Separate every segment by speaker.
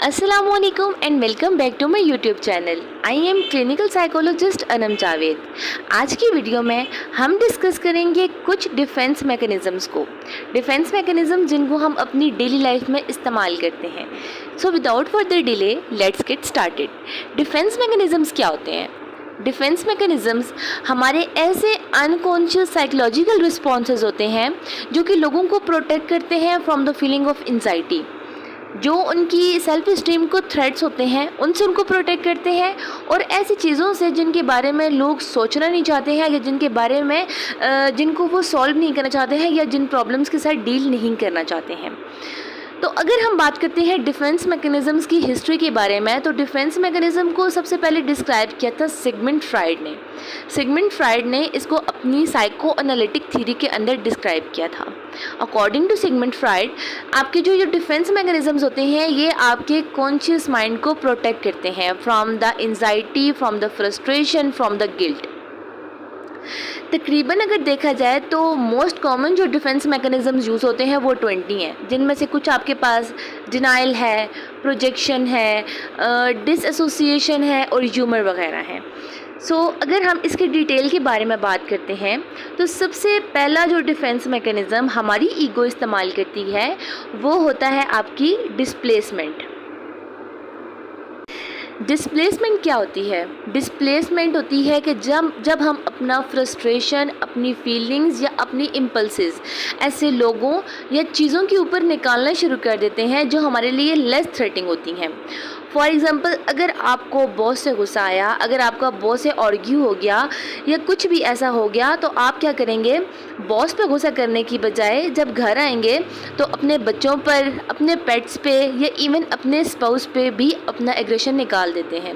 Speaker 1: Assalamualaikum and welcome back to my YouTube channel. I am clinical psychologist Anam Javed. आज की video में हम discuss करेंगे कुछ डिफेंस मैकेनिज़म्स को। डिफेंस मैकेनिज़्म जिनको हम अपनी डेली लाइफ में इस्तेमाल करते हैं। So without further delay let's get started. Defence mechanisms क्या होते हैं? डिफेंस मैकेनिज़म्स हमारे ऐसे अनकॉन्शियस साइकोलॉजिकल रिस्पॉन्सेज होते हैं जो कि लोगों को प्रोटेक्ट करते हैं from the feeling of anxiety. जो उनकी सेल्फ स्टीम को थ्रेट्स होते हैं उनसे उनको प्रोटेक्ट करते हैं, और ऐसी चीज़ों से जिनके बारे में लोग सोचना नहीं चाहते हैं या जिनके बारे में जिनको वो सॉल्व नहीं करना चाहते हैं या जिन प्रॉब्लम्स के साथ डील नहीं करना चाहते हैं। तो अगर हम बात करते हैं डिफेंस मैकेनिज़म्स की हिस्ट्री के बारे में, तो डिफेंस मैकेनिज़्म को सबसे पहले डिस्क्राइब किया था सिगमंड फ्राइड ने। सिगमंड फ्राइड ने इसको अपनी साइको एनालिटिक थ्योरी के अंदर डिस्क्राइब किया था। अकॉर्डिंग टू सिगमंड फ्राइड, आपके जो ये डिफेंस मैकेनिज़म्स होते हैं ये आपके कॉन्शियस माइंड को प्रोटेक्ट करते हैं from the anxiety, from the frustration, from the guilt. तकरीबन अगर देखा जाए तो मोस्ट कॉमन जो डिफेंस मैकेनिज़म्स यूज़ होते हैं वो 20 हैं, जिनमें से कुछ आपके पास डिनाइल है, प्रोजेक्शन है, डिसएसोसिएशन है और ह्यूमर वगैरह हैं। अगर हम इसके डिटेल के बारे में बात करते हैं तो सबसे पहला जो डिफेंस मैकेनिज़्म हमारी ईगो इस्तेमाल करती है वो होता है आपकी डिस्प्लेसमेंट। डिस्प्लेसमेंट क्या होती है? डिस्प्लेसमेंट होती है कि जब हम अपना फ्रस्ट्रेशन, अपनी फीलिंग्स या अपनी इम्पल्सेस ऐसे लोगों या चीज़ों के ऊपर निकालना शुरू कर देते हैं जो हमारे लिए लेस थ्रेटिंग होती हैं। फॉर एग्ज़ाम्पल, अगर आपको बॉस से गुस्सा आया, अगर आपका बॉस से आर्ग्यू हो गया या कुछ भी ऐसा हो गया, तो आप क्या करेंगे? बॉस पे गुस्सा करने की बजाय जब घर आएंगे तो अपने बच्चों पर, अपने पेट्स पे या इवन अपने स्पाउस पे भी अपना एग्रेशन निकाल देते हैं।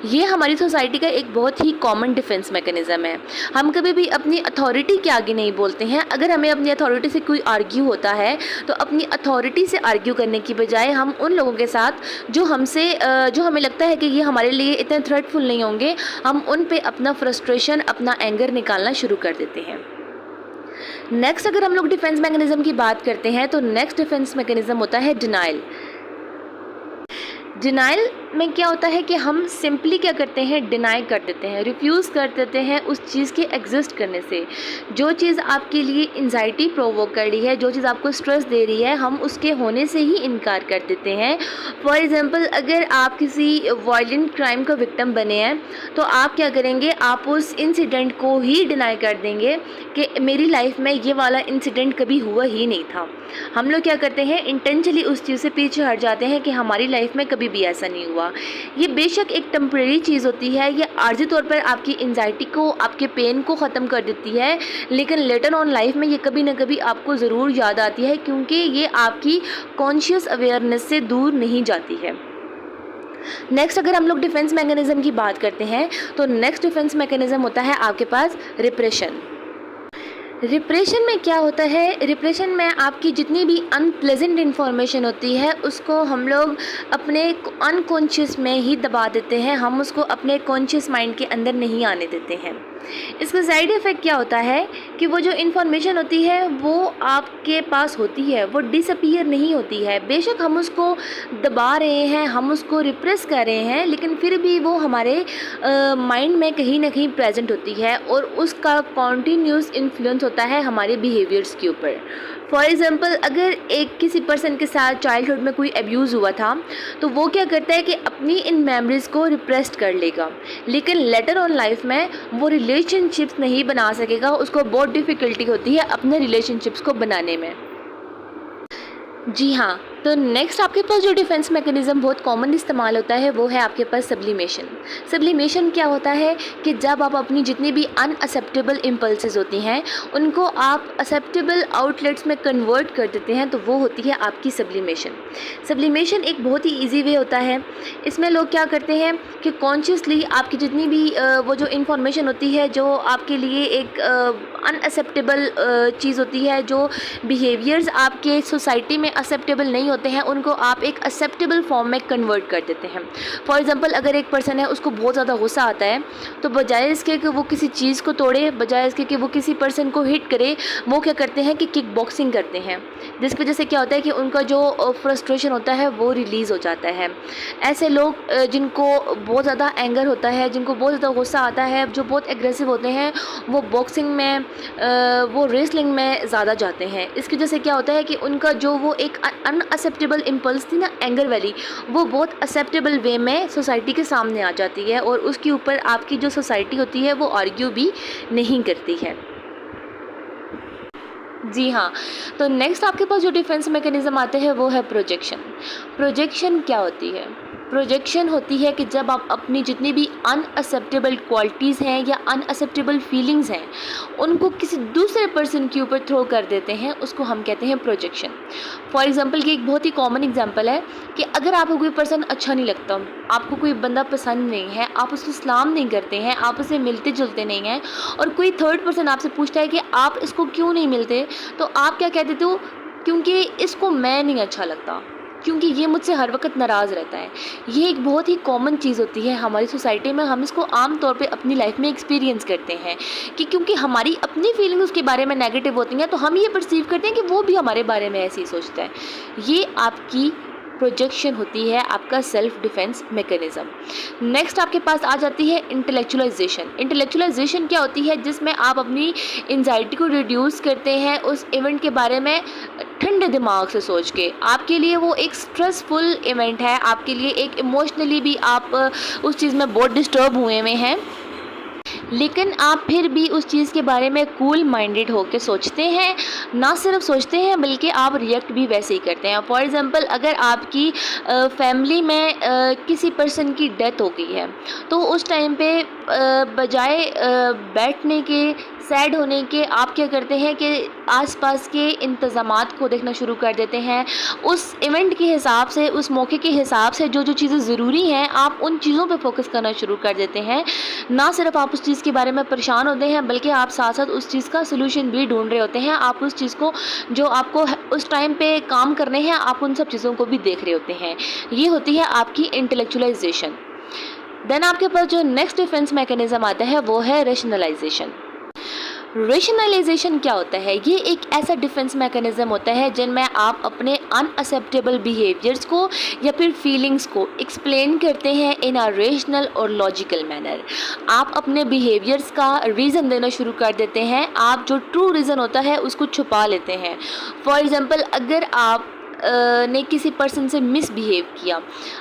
Speaker 1: ये हमारी सोसाइटी का एक बहुत ही कॉमन डिफेंस मैकेनिज़्म है। हम कभी भी अपनी अथॉरिटी के आगे नहीं बोलते हैं। अगर हमें अपनी अथॉरिटी से कोई आर्ग्यू होता है तो अपनी अथॉरिटी से आर्ग्यू करने की बजाय हम उन लोगों के साथ जो हमें लगता है कि ये हमारे लिए इतने थ्रेटफुल नहीं होंगे, हम उन पे अपना फ्रस्ट्रेशन, अपना एंगर निकालना शुरू कर देते हैं। नेक्स्ट अगर हम लोग डिफेंस मैकेनिज़्म की बात करते हैं तो नेक्स्ट डिफेंस मैकेनिज़्म होता है डिनाइल। डिनाइल में क्या होता है कि हम सिंपली क्या करते हैं? डिनाई कर देते हैं, रिफ्यूज़ कर देते हैं उस चीज़ के एग्जिस्ट करने से। जो चीज़ आपके लिए एंजाइटी प्रोवोक कर रही है, जो चीज़ आपको स्ट्रेस दे रही है, हम उसके होने से ही इनकार कर देते हैं। फॉर एग्ज़ाम्पल, अगर आप किसी वायलेंट क्राइम का विक्टिम बने हैं तो आप क्या करेंगे? आप उस इंसिडेंट को ही डिनाई कर देंगे कि मेरी लाइफ में ये वाला इंसिडेंट कभी हुआ ही नहीं था। हम लोग क्या करते हैं? इंटेंशनली उस चीज़ से पीछे हट जाते हैं कि हमारी लाइफ में कभी भी ऐसा नहीं हुआ। ये बेशक एक टेम्परेरी चीज़ होती है, ये आर्जी तौर पर आपकी एंजाइटी को, आपके पेन को ख़त्म कर देती है, लेकिन लेटर ऑन लाइफ में ये कभी ना कभी आपको ज़रूर याद आती है, क्योंकि ये आपकी कॉन्शियस अवेयरनेस से दूर नहीं जाती है। नेक्स्ट अगर हम लोग डिफेंस मैकेनिज़्म की बात करते हैं तो नेक्स्ट डिफेंस मैकेनिज़्म होता है आपके पास रिप्रेशन। रिप्रेशन में क्या होता है? रिप्रेशन में आपकी जितनी भी अनप्लेजेंट इन्फॉर्मेशन होती है उसको हम लोग अपने अनकॉन्शियस में ही दबा देते हैं, हम उसको अपने कॉन्शियस माइंड के अंदर नहीं आने देते हैं। इसका साइड इफ़ेक्ट क्या होता है कि वो जो इन्फॉर्मेशन होती है वो आपके पास होती है, वो डिसअपीयर नहीं होती है। बेशक हम उसको दबा रहे हैं, हम उसको रिप्रेस कर रहे हैं, लेकिन फिर भी वो हमारे माइंड में कहीं ना कहीं प्रेजेंट होती है और उसका कॉन्टीन्यूस इन्फ्लुएंस होता है हमारे बिहेवियर्स के ऊपर। फॉर एग्ज़ाम्पल, अगर किसी पर्सन के साथ चाइल्डहुड में कोई अब्यूज़ हुआ था तो वो क्या करता है कि अपनी इन मेमोरीज़ को रिप्रेस्ड कर लेगा, लेकिन लेटर ऑन लाइफ में वो रिलेशनशिप्स नहीं बना सकेगा, उसको बहुत डिफ़िकल्टी होती है अपने रिलेशनशिप्स को बनाने में। जी हाँ, तो नेक्स्ट आपके पास जो डिफेंस मैकेनिज़्म बहुत कॉमन इस्तेमाल होता है वो है आपके पास सब्लिमेशन। सब्लिमेशन क्या होता है कि जब आप अपनी जितनी भी अनअक्सेप्टेबल इम्पल्सेस होती हैं उनको आप एक्सेप्टेबल आउटलेट्स में कन्वर्ट कर देते हैं, तो वो होती है आपकी सब्लिमेशन। सब्लिमेशन एक बहुत ही ईजी वे होता है। इसमें लोग क्या करते हैं कि कॉन्शियसली आपकी जितनी भी वो जो इन्फॉर्मेशन होती है, जो आपके लिए एक अनएक्सेप्टेबल चीज़ होती है, जो बिहेवियर्स आपके सोसाइटी में एक्सेप्टेबल नहीं होते हैं उनको आप एक एक्सेप्टेबल फॉर्म में कन्वर्ट कर देते हैं। फॉर एग्जांपल अगर एक पर्सन है उसको बहुत ज़्यादा गुस्सा आता है, तो बजाय इसके कि वो किसी चीज़ को तोड़े, बजाय इसके कि वो किसी पर्सन को हिट करे, वो क्या करते हैं कि किक बॉक्सिंग करते हैं, जिसकी वजह से क्या होता है कि उनका जो फ्रस्ट्रेशन होता है वो रिलीज़ हो जाता है। ऐसे लोग जिनको बहुत ज़्यादा एंगर होता है, जिनको बहुत ज़्यादा गुस्सा आता है, जो बहुत एग्रेसिव होते हैं, वो बॉक्सिंग में वो रेसलिंग में ज़्यादा जाते हैं। इसकी वजह से क्या होता है कि उनका जो वो एक अनअक्सेप्टेबल इम्पल्स थी ना, एंगर वाली, वो बहुत एक्सेप्टेबल वे में सोसाइटी के सामने आ जाती है और उसके ऊपर आपकी जो सोसाइटी होती है वो आर्ग्यू भी नहीं करती है। जी हाँ, तो नेक्स्ट आपके पास जो डिफेंस मैकेनिज़्म आते हैं वो है प्रोजेक्शन। प्रोजेक्शन क्या होती है? प्रोजेक्शन होती है कि जब आप अपनी जितनी भी अनअक्सेप्टेबल क्वालिटीज़ हैं या अनअक्सेप्टेबल फीलिंग्स हैं उनको किसी दूसरे पर्सन के ऊपर थ्रो कर देते हैं, उसको हम कहते हैं प्रोजेक्शन। फॉर एग्जांपल की एक बहुत ही कॉमन एग्जांपल है कि अगर आपको कोई पर्सन अच्छा नहीं लगता, आपको कोई बंदा पसंद नहीं है, आप उसको सलाम नहीं करते हैं, आप उससे मिलते जुलते नहीं हैं, और कोई थर्ड पर्सन आपसे पूछता है कि आप इसको क्यों नहीं मिलते, तो आप क्या कह देते हो? क्योंकि इसको मैं नहीं अच्छा लगता, क्योंकि ये मुझसे हर वक्त नाराज़ रहता है। ये एक बहुत ही कॉमन चीज़ होती है हमारी सोसाइटी में, हम इसको आम तौर पे अपनी लाइफ में एक्सपीरियंस करते हैं कि क्योंकि हमारी अपनी फीलिंग उसके बारे में नेगेटिव होती हैं, तो हम ये परसीव करते हैं कि वो भी हमारे बारे में ऐसे ही सोचता है। ये आपकी प्रोजेक्शन होती है, आपका सेल्फ डिफेंस मैकेनिज़्म। नेक्स्ट आपके पास आ जाती है इंटेलेक्चुअलाइजेशन। इंटेलेक्चुअलाइजेशन क्या होती है? जिसमें आप अपनी एंजाइटी को रिड्यूस करते हैं उस इवेंट के बारे में ठंडे दिमाग से सोच के। आपके लिए वो एक स्ट्रेसफुल इवेंट है, आपके लिए एक इमोशनली भी आप उस चीज़ में बहुत डिस्टर्ब हुए हैं, लेकिन आप फिर भी उस चीज़ के बारे में कूल माइंडेड होकर सोचते हैं। ना सिर्फ सोचते हैं बल्कि आप रिएक्ट भी वैसे ही करते हैं। फॉर एग्ज़ाम्पल अगर आपकी फैमिली में किसी पर्सन की डेथ हो गई है, तो उस टाइम पे बजाय बैठने के, सैड होने के, आप क्या करते हैं कि आसपास के इंतज़ामात को देखना शुरू कर देते हैं। उस इवेंट के हिसाब से, उस मौके के हिसाब से जो जो चीज़ें ज़रूरी हैं, आप उन चीज़ों पे फोकस करना शुरू कर देते हैं। ना सिर्फ आप उस चीज़ के बारे में परेशान होते हैं बल्कि आप साथ साथ उस चीज़ का सलूशन भी ढूंढ रहे होते हैं। आप उस चीज़ को, जो आपको उस टाइम पे काम करने हैं, आप उन सब चीज़ों को भी देख रहे होते हैं। ये होती है आपकी इंटेलेक्चुअलाइजेशन। देन आपके पास जो नेक्स्ट डिफेंस मैकेनिज़्म आता है वो है रेशनलाइजेशन। रेशनलाइजेशन क्या होता है? ये एक ऐसा डिफेंस मैकेनिज़्म होता है जिनमें आप अपने अनएक्सेप्टेबल बिहेवियर्स को या फिर फीलिंग्स को एक्सप्लेन करते हैं इन अ रेशनल और लॉजिकल मैनर। आप अपने बिहेवियर्स का रीज़न देना शुरू कर देते हैं, आप जो ट्रू रीज़न होता है उसको छुपा लेते हैं। फॉर एग्ज़ाम्पल अगर आप ने किसी पर्सन से मिसबिहेव किया,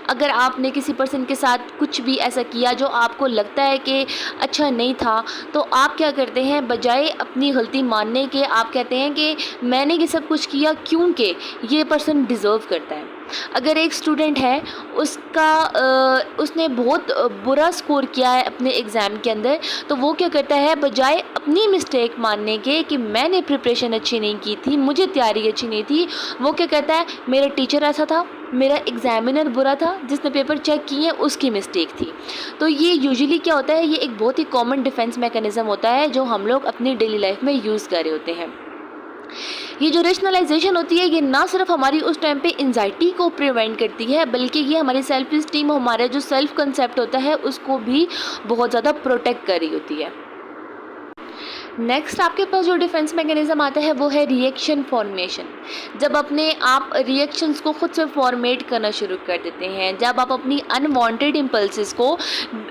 Speaker 1: अगर आपने किसी पर्सन के साथ कुछ भी ऐसा किया जो आपको लगता है कि अच्छा नहीं था, तो आप क्या करते हैं? बजाय अपनी गलती मानने के आप कहते हैं कि मैंने ये सब कुछ किया क्योंकि ये पर्सन डिज़र्व करता है। अगर एक स्टूडेंट है, उसने बहुत बुरा स्कोर किया है अपने एग्ज़ाम के अंदर, तो वो क्या करता है? बजाय अपनी मिस्टेक मानने के कि मैंने प्रिपरेशन अच्छी नहीं की थी, मुझे तैयारी अच्छी नहीं थी, वो क्या कहता है? मेरा टीचर ऐसा था, मेरा एग्ज़ामिनर बुरा था, जिसने पेपर चेक किए उसकी मिस्टेक थी। तो ये यूजुअली क्या होता है? ये एक बहुत ही कॉमन डिफेंस मैकेनिज़्म होता है जो हम लोग अपनी डेली लाइफ में यूज़ कर रहे होते हैं। ये जो रेशनलाइजेशन होती है, ये ना सिर्फ हमारी उस टाइम पे एंजाइटी को प्रिवेंट करती है बल्कि ये हमारी सेल्फ इस्टीम, हमारा जो सेल्फ कंसेप्ट होता है उसको भी बहुत ज़्यादा प्रोटेक्ट कर रही होती है। नेक्स्ट आपके पास जो डिफेंस मैकेनिज़्म आता है वो है रिएक्शन फॉर्मेशन। जब अपने आप रिएक्शंस को खुद से फॉर्मेट करना शुरू कर देते हैं, जब आप अपनी अनवांटेड इम्पल्सेस को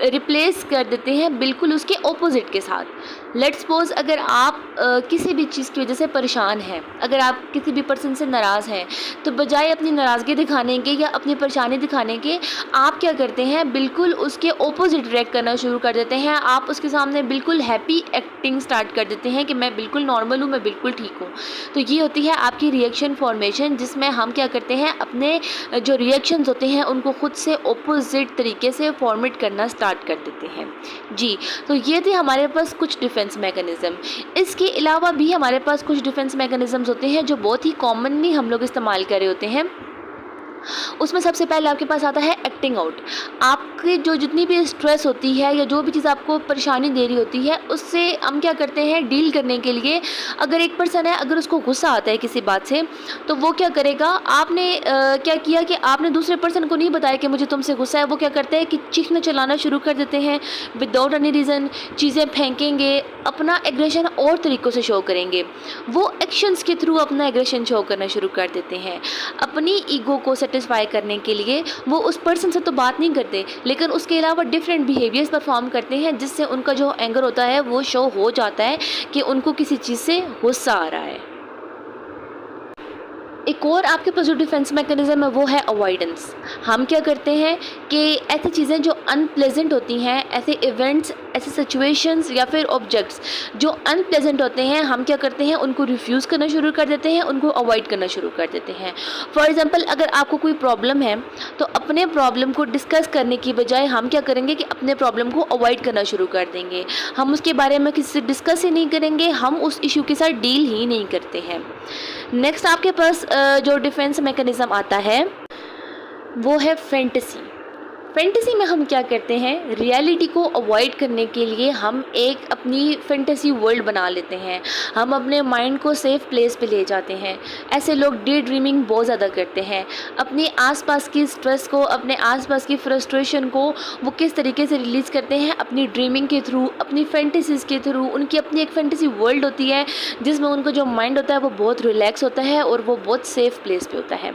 Speaker 1: रिप्लेस कर देते हैं बिल्कुल उसके ऑपोजिट के साथ। लेट्स सपोज अगर आप किसी भी चीज़ की वजह से परेशान हैं, अगर आप किसी भी पर्सन से नाराज़ हैं, तो बजाय अपनी नाराज़गी दिखाने के या अपनी परेशानी दिखाने के आप क्या करते हैं? बिल्कुल उसके ऑपोजिट रिएक्ट करना शुरू कर देते हैं। आप उसके सामने बिल्कुल हैप्पी एक्टिंग स्टार्ट कर देते हैं कि मैं बिल्कुल नॉर्मल हूँ, मैं बिल्कुल ठीक हूँ। तो ये होती है आपकी रिएक्शन फॉर्मेशन, जिसमें हम क्या करते हैं? अपने जो रिएक्शंस होते हैं उनको खुद से ऑपोजिट तरीके से फॉर्मेट करना स्टार्ट कर देते हैं। जी, तो ये थे हमारे पास कुछ डिफेंस मैकेनिज़्म। इसके अलावा भी हमारे पास कुछ डिफेंस मैकेनिज़म्स होते हैं जो बहुत ही कॉमनली हम लोग इस्तेमाल कर रहे होते हैं। उसमें सबसे पहले आपके पास आता है एक्टिंग आउट। आपकी जो जितनी भी स्ट्रेस होती है या जो भी चीज़ आपको परेशानी दे रही होती है, उससे हम क्या करते हैं डील करने के लिए, अगर एक पर्सन है अगर उसको गुस्सा आता है किसी बात से, तो वो क्या करेगा, आपने क्या किया कि आपने दूसरे पर्सन को नहीं बताया कि मुझे तुमसे गुस्सा है, वो क्या करते हैं कि चीखना चलाना शुरू कर देते हैं विदाउट एनी रीज़न, चीज़ें फेंकेंगे, अपना एग्रेशन और तरीक़ों से शो करेंगे। वो एक्शंस के थ्रू अपना एग्रेशन शो करना शुरू कर देते हैं। अपनी ईगो को सेटिस्फाई करने के लिए वो उस पर्सन से तो बात नहीं करते, लेकिन उसके अलावा डिफरेंट बिहेवियर्स परफॉर्म करते हैं, जिससे उनका जो एंगर होता है वो शो हो जाता है कि उनको किसी चीज़ से गुस्सा आ रहा है। एक और आपके पास जो डिफेंस मैकेनिज़्म है वो है अवॉइडेंस। हम क्या करते हैं कि ऐसी चीज़ें जो अनप्लेजेंट होती हैं, ऐसे इवेंट्स, ऐसे सिचुएशंस या फिर ऑब्जेक्ट्स जो अनप्लेजेंट होते हैं, हम क्या करते हैं उनको रिफ्यूज़ करना शुरू कर देते हैं, उनको अवॉइड करना शुरू कर देते हैं। फॉर एग्जांपल, अगर आपको कोई प्रॉब्लम है तो अपने प्रॉब्लम को डिस्कस करने की बजाय हम क्या करेंगे कि अपने प्रॉब्लम को अवॉइड करना शुरू कर देंगे। हम उसके बारे में किसी से डिस्कस ही नहीं करेंगे, हम उस इशू के साथ डील ही नहीं करते हैं। नेक्स्ट आपके पास जो डिफेंस मैकेनिज़्म आता है वो है फैंटेसी। फैंटेसी में हम क्या करते हैं, रियलिटी को अवॉइड करने के लिए हम एक अपनी फैंटेसी वर्ल्ड बना लेते हैं। हम अपने माइंड को सेफ प्लेस पे ले जाते हैं। ऐसे लोग डे ड्रीमिंग बहुत ज़्यादा करते हैं। अपने आसपास की स्ट्रेस को, अपने आसपास की फ्रस्ट्रेशन को वो किस तरीके से रिलीज़ करते हैं, अपनी ड्रीमिंग के थ्रू, अपनी फैंटेसीज़ के थ्रू। उनकी अपनी एक फैंटेसी वर्ल्ड होती है जिसमें उनका जो माइंड होता है वो बहुत रिलैक्स होता है और वो बहुत सेफ प्लेस पे होता है।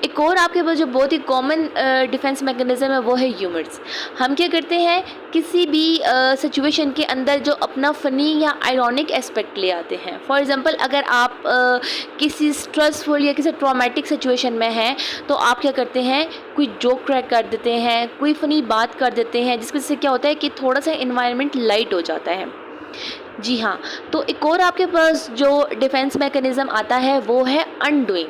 Speaker 1: एक और आपके पास जो बहुत ही कॉमन डिफेंस मैकेनिज़्म है वो है ह्यूमर्स। हम क्या करते हैं, किसी भी सिचुएशन के अंदर जो अपना फ़नी या आयरॉनिक एस्पेक्ट ले आते हैं। फॉर एग्जांपल, अगर आप किसी स्ट्रेसफुल या किसी ट्रॉमेटिक सिचुएशन में हैं तो आप क्या करते हैं, कोई जोक क्रैक कर देते हैं, कोई फ़नी बात कर देते हैं, जिसकी वजह से क्या होता है कि थोड़ा सा इन्वायरमेंट लाइट हो जाता है। जी हाँ, तो एक और आपके पास जो डिफेंस मैकेनिज़्म आता है वो है अनडूइंग।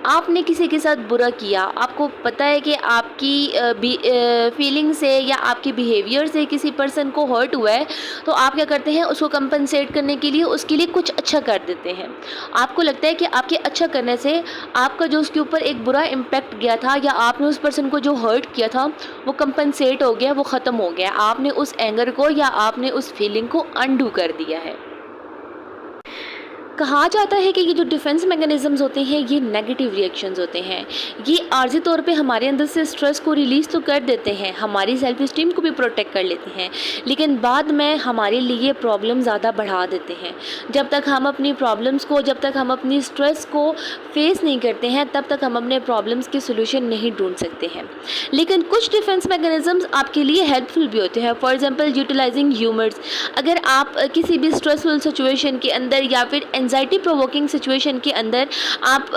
Speaker 1: आपने किसी के साथ बुरा किया, आपको पता है कि आपकी फीलिंग से या आपकी बिहेवियर से किसी पर्सन को हर्ट हुआ है, तो आप क्या करते हैं, उसको कंपनसेट करने के लिए उसके लिए कुछ अच्छा कर देते हैं। आपको लगता है कि आपके अच्छा करने से आपका जो उसके ऊपर एक बुरा इम्पैक्ट गया था या आपने उस पर्सन को जो हर्ट किया था वो कंपनसेट हो गया, वो ख़त्म हो गया। आपने उस एंगर को या आपने उस फीलिंग को अनडू कर दिया है। कहा जाता है कि ये जो डिफेंस मैकेनिज़म्स होते हैं ये नेगेटिव रिएक्शंस होते हैं। ये आर्जी तौर पे हमारे अंदर से स्ट्रेस को रिलीज़ तो कर देते हैं, हमारी सेल्फ इस्टीम को भी प्रोटेक्ट कर लेते हैं, लेकिन बाद में हमारे लिए प्रॉब्लम ज़्यादा बढ़ा देते हैं। जब तक हम अपनी प्रॉब्लम्स को, जब तक हम अपनी स्ट्रेस को फेस नहीं करते हैं, तब तक हम अपने प्रॉब्लम्स के सोल्यूशन नहीं ढूंढ सकते हैं। लेकिन कुछ डिफेंस मैकेनिज़म्स आपके लिए हेल्पफुल भी होते हैं। For example, utilising humours. अगर आप किसी भी स्ट्रेसफुल सिचुएशन के अंदर या फिर एंजाइटी प्रोवोकिंग सिचुएशन के अंदर आप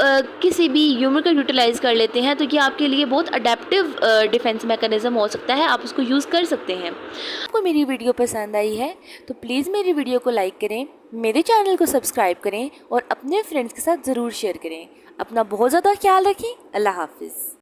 Speaker 1: किसी भी ह्यूमर का यूटिलाइज़ कर लेते हैं, तो ये आपके लिए बहुत अडेप्टिव डिफेंस मैकेनिज़्म हो सकता है, आप उसको यूज़ कर सकते हैं। आपको मेरी वीडियो पसंद आई है तो प्लीज़ मेरी वीडियो को लाइक करें, मेरे चैनल को सब्सक्राइब करें और अपने फ्रेंड्स के साथ ज़रूर शेयर करें। अपना बहुत ज़्यादा ख्याल रखें। अल्लाह हाफिज़।